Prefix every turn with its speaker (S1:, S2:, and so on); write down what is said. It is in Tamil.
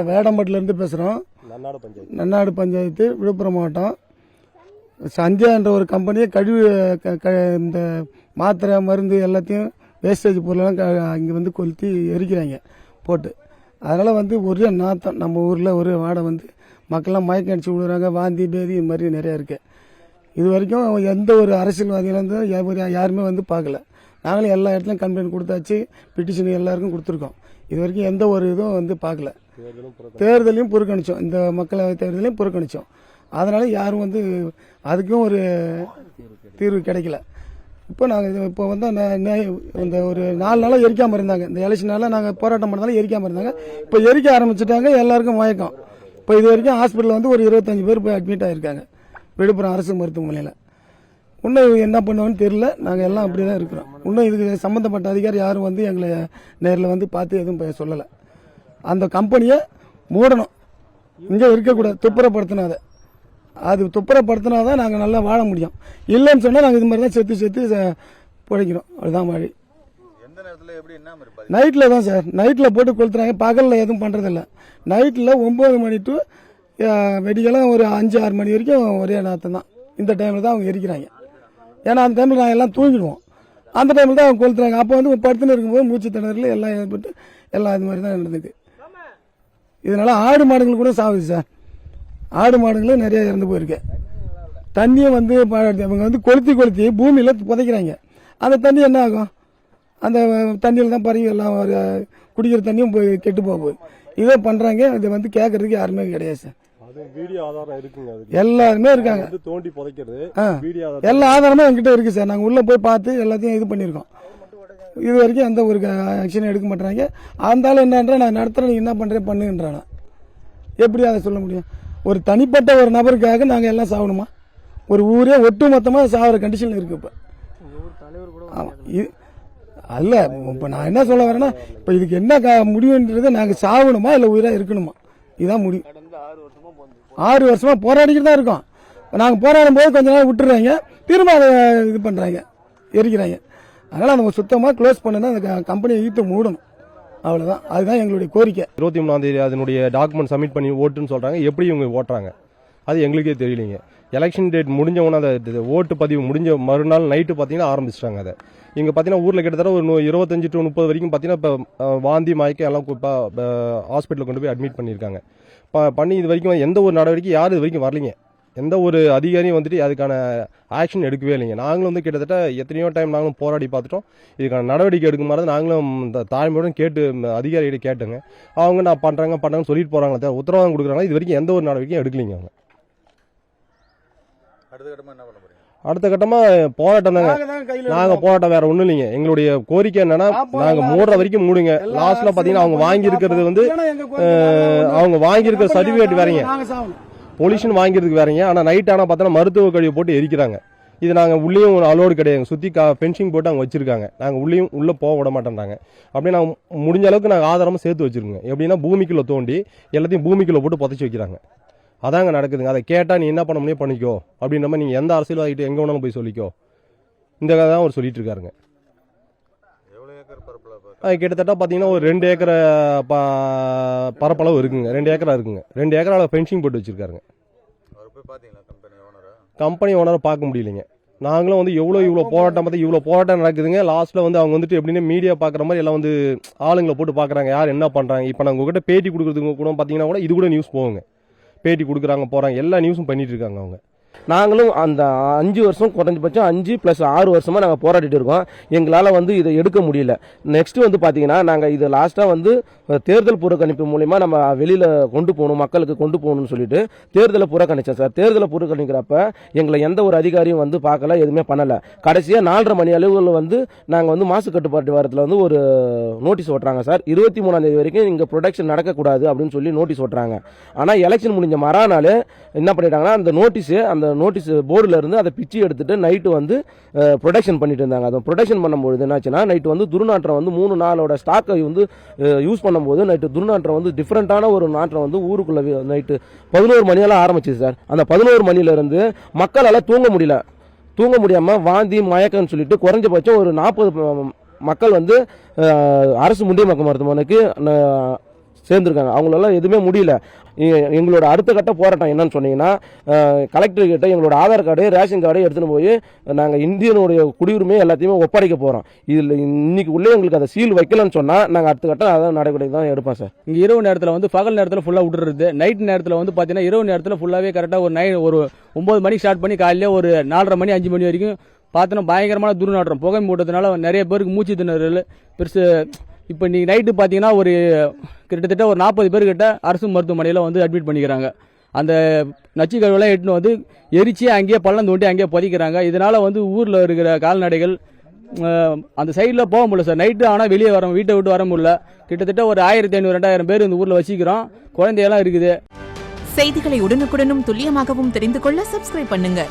S1: வேடம்பட்டிலேருந்து பேசுகிறோம். நன்னாடு பஞ்சாயத்து, விழுப்புரம் மாவட்டம். சஞ்சய் என்ற ஒரு கம்பெனியை கழிவு இந்த மாத்திரை மருந்து எல்லாத்தையும் வேஸ்டேஜ் பொருளெல்லாம் இங்கே வந்து கொளுத்தி எரிக்கிறாங்க போட்டு. அதனால் வந்து ஒரே நாத்தம். நம்ம ஊரில் ஒரு வாடை வந்து மக்கள்லாம் மயக்கம் அடிச்சு விடுறாங்க, வாந்தி பேதி இது மாதிரி நிறையா இருக்குது. இது வரைக்கும் எந்த ஒரு அரசியல்வாதியிலேருந்து யாருமே வந்து பார்க்கல. நாங்களும் எல்லா இடத்துலையும் கம்ப்ளைண்ட் கொடுத்தாச்சு, பெட்டிஷன் எல்லாருக்கும் கொடுத்துருக்கோம். இது வரைக்கும் எந்த ஒரு இதுவும் வந்து பார்க்கல. தேர்தலையும் புறக்கணித்தோம், இந்த மக்களவை தேர்தலையும் புறக்கணித்தோம். அதனால் யாரும் வந்து அதுக்கும் ஒரு தீர்வு கிடைக்கல. இப்போ நாங்கள் இப்போ வந்து இந்த ஒரு 4 நாளாக எரிக்காமல் இருந்தாங்க. இந்த எலெக்ஷனால நாங்கள் போராட்டம் பண்ணதால எரிக்காமல் இருந்தாங்க. இப்போ எரிக்க ஆரம்பிச்சுட்டாங்க, எல்லாருக்கும் மயக்கம். இப்போ இது வரைக்கும் ஹாஸ்பிட்டலில் வந்து ஒரு 25 பேர் போய் அட்மிட் ஆகிருக்காங்க, விழுப்புரம் அரசு மருத்துவமனையில். இன்னும் என்ன பண்ணுவோன்னு தெரியல. நாங்கள் எல்லாம் அப்படி தான் இருக்கிறோம். இன்னும் இதுக்கு சம்மந்தப்பட்ட அதிகாரி யாரும் வந்து எங்களை நேரில் வந்து பார்த்து எதுவும் சொல்லலை. அந்த கம்பெனியை மூடணும், இங்கே இருக்கக்கூடாது, துப்புரப்படுத்தினாத. அது துப்புரப்படுத்தினாதான் நாங்கள் நல்லா வாழ முடியும். இல்லைன்னு சொன்னால் நாங்கள் இது மாதிரி தான் செத்து பிழைக்கிறோம். அதுதான் வழி. நைட்டில் தான் சார், நைட்டில் போட்டு கொளுத்துறாங்க. பகலில் எதுவும் பண்ணுறதில்ல. நைட்டில் 9 மணி டு வெடிக்கலாம் ஒரு 5-6 மணி வரைக்கும் ஒரே நாற்றம் தான். இந்த டைமில் தான் அவங்க எரிக்கிறாங்க. ஏன்னா அந்த டைமில் நாங்கள் எல்லாம் தூங்கிடுவோம். அந்த டைமில் தான் அவங்க கொளுத்துறாங்க. அப்போ வந்து படுத்துன்னு இருக்கும்போது மூச்சு திணறல எல்லாம் ஏற்பட்டு எல்லாம் இது மாதிரி தான் நடந்தது. இதனால ஆடு மாடுகள் கூட சாகுது சார். ஆடு மாடுகளும் நிறைய இறந்து போயிருக்கு. தண்ணியை வந்து அவங்க வந்து கொளுத்தி பூமியில் புதைக்கிறாங்க. அந்த தண்ணி என்ன ஆகும்? அந்த தண்ணியில் தான் பறவை எல்லாம் குடிக்கிற தண்ணியும் போய் கெட்டு போகுது. இதே பண்ணுறாங்க. இதை வந்து கேட்கறதுக்கு யாருமே கிடையாது சார். எல்லாருமே இருக்காங்க. எல்லா ஆதாரமும் என்கிட்ட இருக்கு சார். நாங்கள் உள்ள போய் பார்த்து எல்லாத்தையும் இது பண்ணியிருக்கோம். இது வரைக்கும் எந்த ஒரு ஆக்ஷனும் எடுக்க மாட்டாங்க. அந்த என்னன்றா நான் நடத்துறேன், என்ன பண்றேன் பண்ணுன்றானா. எப்படி அதை சொல்ல முடியும்? ஒரு தனிப்பட்ட ஒரு நபருக்காக நாங்கள் எல்லாம் சாகணுமா? ஒரு ஊரே ஒட்டு மொத்தமாக சாகிற கண்டிஷன் இருக்கு இப்போ. அல்ல, இப்போ நான் என்ன சொல்ல வரேன்னா, இப்போ இதுக்கு என்ன முடிவுன்றது, நாங்கள் சாகணுமா இல்லை உயிராக இருக்கணுமா? இதுதான் முடிவு. 6 வருஷமா போராடிக்கிட்டு தான் இருக்கோம். நாங்கள் போராடும் போது கொஞ்ச நாள் விட்டுறாங்க, திரும்ப அதை இது பண்ணுறாங்க, எரிக்கிறாங்க. அதனால் அந்த சுத்தமாக க்ளோஸ் பண்ணுன்னா அந்த கம்பெனியை இழுத்து மூடணும். அவ்வளோதான். அதுதான் எங்களுடைய கோரிக்கை.
S2: 23ஆம் தேதி அதனுடைய டாக்குமெண்ட் சப்மிட் பண்ணி ஓட்டுன்னு சொல்கிறாங்க. எப்படி இவங்க ஓட்டுறாங்க அது எங்களுக்கே தெரியலைங்க. எலெக்ஷன் டேட் முடிஞ்சவொன்னே அந்த ஓட்டு பதிவு முடிஞ்ச மறுநாள் நைட்டு பார்த்தீங்கன்னா ஆரம்பிச்சிட்டாங்க. அதை இங்கே பார்த்தீங்கன்னா ஊரில் கிட்டத்தட்ட ஒரு 25 to 30 வரைக்கும் பார்த்தீங்கன்னா இப்போ வாந்தி மயக்கம் எல்லாம் ஹாஸ்பிட்டலில் கொண்டு போய் அட்மிட் பண்ணியிருக்காங்க. பண்ணி இது வரைக்கும் எந்த ஒரு நடவடிக்கை யாரும் இது வரைக்கும் வரலைங்க. எந்த ஒரு அதிகாரியும் வந்துட்டு அதுக்கான ஆக்ஷன் எடுக்கவே இல்லைங்க. நாங்களும் வந்து கிட்டத்தட்ட எத்தனையோ டைம் நாங்களும் போராடி பார்த்துட்டோம். இதுக்கான நடவடிக்கை எடுக்கும் மாதிரி நாங்களும் இந்த தாழ்மையுடன் கேட்டு அதிகாரிகிட்ட கேட்டுங்க. அவங்க நான் பண்ணுறாங்கன்னு சொல்லிட்டு போகிறாங்களே தவிர உத்தரவாதம் கொடுக்குறாங்க. இது வரைக்கும் எந்த ஒரு நடவடிக்கையும் எடுக்கலைங்க அவங்க. அடுத்த கட்டமாக போராட்டம் தாங்க. நாங்கள் போராட்டம் வேற ஒன்றும் இல்லைங்க. எங்களுடைய கோரிக்கை என்னன்னா, நாங்கள் மூடுற வரைக்கும் மூடுங்க. லாஸ்ட்ல பார்த்தீங்கன்னா அவங்க வாங்கியிருக்கிறது வந்து அவங்க வாங்கியிருக்கிற சர்டிஃபிகேட் வேறங்க, பொல்யூஷன் வாங்கிறதுக்கு வேறங்க. ஆனால் நைட் ஆனால் பார்த்தோன்னா மருத்துவ கழிவு போட்டு எரிக்கிறாங்க. இது நாங்கள் உள்ளேயும் ஒரு அலோடு கிடையாது. சுற்றி ஃபென்சிங் போட்டு அவங்க வச்சிருக்காங்க. நாங்கள் உள்ளே போக விட மாட்டேன்றாங்க. அப்படியே நாங்கள் முடிஞ்ச அளவுக்கு நாங்கள் ஆதாரமாக சேர்த்து வச்சிருக்கோங்க. எப்படின்னா பூமிக்குள்ளே தோண்டி எல்லாத்தையும் பூமிக்குள்ளே போட்டு புதைச்சி வைக்கிறாங்க. அதாங்க நடக்குதுங்க. அதை கேட்டால் நீ என்ன பண்ண முடியும் பண்ணிக்கோ அப்படின்ற மாதிரி நீங்கள் எந்த அரசியல்வாதிகிட்ட எங்கே வேணாலும் போய் சொல்லிக்கோ, இந்த கதை தான் அவர் சொல்லிட்டு இருக்காருங்க. கிட்டத்தட்ட பார்த்தீங்கன்னா ஒரு 2 ஏக்கர் பரப்பளவு இருக்குங்க. 2 ஏக்கரா இருக்குங்க. 2 ஏக்கரால் ஃபென்சிங் போட்டு வச்சிருக்காருங்க. கம்பெனி ஓனரை பார்க்க முடியலைங்க. நாங்களும் வந்து இவ்வளோ போராட்டம் நடக்குதுங்க. லாஸ்ட்டில் வந்து அவங்க வந்துட்டு எப்படின்னா மீடியா பார்க்குற மாதிரி எல்லாம் வந்து ஆளுங்களை போட்டு பார்க்குறாங்க, யார் என்ன பண்ணுறாங்க. இப்போ நாங்கள் உங்ககிட்ட பேட்டி கொடுக்குறதுக்கு கூட பார்த்தீங்கன்னா கூட இது கூட நியூஸ் போகுங்க. பேட்டி கொடுக்குறாங்க, போகிறாங்க, எல்லா நியூஸும் பண்ணிட்டு இருக்காங்க அவங்க.
S3: நாங்களும் அந்த 5 வருஷம் குறைஞ்சபட்சம் 5 + 6 வருஷமாக நாங்கள் போராடிட்டு இருக்கோம். எங்களால் வந்து இதை எடுக்க முடியல. நெக்ஸ்ட் வந்து பார்த்தீங்கன்னா நாங்கள் இது லாஸ்ட்டாக வந்து தேர்தல் புறக்கணிப்பு மூலிமா நம்ம வெளியில் கொண்டு போகணும், மக்களுக்கு கொண்டு போகணும்னு சொல்லிட்டு தேர்தலை புறக்கணித்தோம் சார். தேர்தலை புறக்கணிக்கிறப்ப எங்களை எந்த ஒரு அதிகாரியும் வந்து பார்க்கல, எதுவுமே பண்ணலை. கடைசியாக 4:30 மணி அளவில் வந்து நாங்கள் வந்து மாசு கட்டுப்பாட்டு வாரத்தில் வந்து ஒரு நோட்டீஸ் ஓட்டுறாங்க சார். 23ஆம் தேதி வரைக்கும் இங்கே ப்ரொடக்ஷன் நடக்கக்கூடாது அப்படின்னு சொல்லி நோட்டீஸ் ஓட்டுறாங்க. ஆனால் எலெக்ஷன் முடிஞ்ச மறுநாள் என்ன பண்ணிட்டாங்கன்னா அந்த நோட்டீஸ் போர்டில் இருந்து அதை பிச்சு எடுத்துட்டு நைட்டு வந்து ப்ரொடக்ஷன் பண்ணிட்டு இருந்தாங்க. அதை ப்ரொடக்ஷன் பண்ணும்போது என்னாச்சுன்னா நைட்டு வந்து துர்நாற்றம் வந்து 3 நாளோட ஸ்டாக்கை வந்து யூஸ் பண்ணும்போது நைட்டு துர்நாற்றம் வந்து டிஃப்ரெண்டான ஒரு நாற்றம் வந்து ஊருக்குள்ள நைட்டு 11 மணியெல்லாம் ஆரம்பிச்சிது சார். அந்த 11 மணிலேருந்து மக்களால் தூங்க முடியாமல் வாந்தி மயக்கம்னு சொல்லிட்டு குறைஞ்சபட்சம் ஒரு 40 மக்கள் வந்து அரசு முண்டியம்பாக்கம் மருத்துவமனைக்கு சேர்ந்துருக்காங்க. அவங்களெல்லாம் எதுவுமே முடியல. எங்களோட அடுத்த கட்ட போராட்டம் என்னன்னு சொன்னீங்கன்னா, கலெக்டர் கிட்ட எங்களோட ஆதார் கார்டு, ரேஷன் கார்டு எடுத்துன்னு போய் நாங்கள் இந்தியனுடைய குடியுரிமை எல்லாத்தையுமே ஒப்படைக்க போகிறோம். இதில் இன்னைக்கு உள்ளே எங்களுக்கு அதை சீல் வைக்கலன்னு சொன்னால் நாங்கள் அடுத்த கட்டம் அதான் நடவடிக்கை தான் எடுப்போம் சார்.
S4: இங்கே இரவு நேரத்தில் வந்து பகல் நேரத்தில் ஃபுல்லாக விட்டுறது, நைட் நேரத்தில் வந்து பார்த்தீங்கன்னா இரவு நேரத்தில் ஃபுல்லாகவே கரெக்டாக ஒரு 9 மணிக்கு ஸ்டார்ட் பண்ணி காலையில் ஒரு 4:30 மணி 5 மணி வரைக்கும் பார்த்தோன்னா பயங்கரமான துர்நாற்றம். புகை மூட்டத்தினால நிறைய பேருக்கு மூச்சு திணறல் பெருசு. இப்போ நீங்கள் நைட்டு பார்த்தீங்கன்னா ஒரு கிட்டத்தட்ட ஒரு 40 பேர்கிட்ட அரசு மருத்துவமனையில் வந்து அட்மிட் பண்ணிக்கிறாங்க. அந்த நச்சு கழிவுலாம் எட்டுன்னு வந்து எரிச்சு அங்கேயே பள்ளம் தோண்டி அங்கேயே புதைக்கிறாங்க. இதனால் வந்து ஊரில் இருக்கிற கால்நடைகள் அந்த சைடில் போக முடியல சார். நைட்டு ஆனால் வெளியே வீட்டை விட்டு வர முடியல. கிட்டத்தட்ட ஒரு 1500-2000 பேர் இந்த ஊரில் வசிக்கிறோம். குழந்தையெல்லாம் இருக்குது.
S5: செய்திகளை உடனுக்குடனும் துல்லியமாகவும் தெரிந்து கொள்ள சப்ஸ்கிரைப் பண்ணுங்க.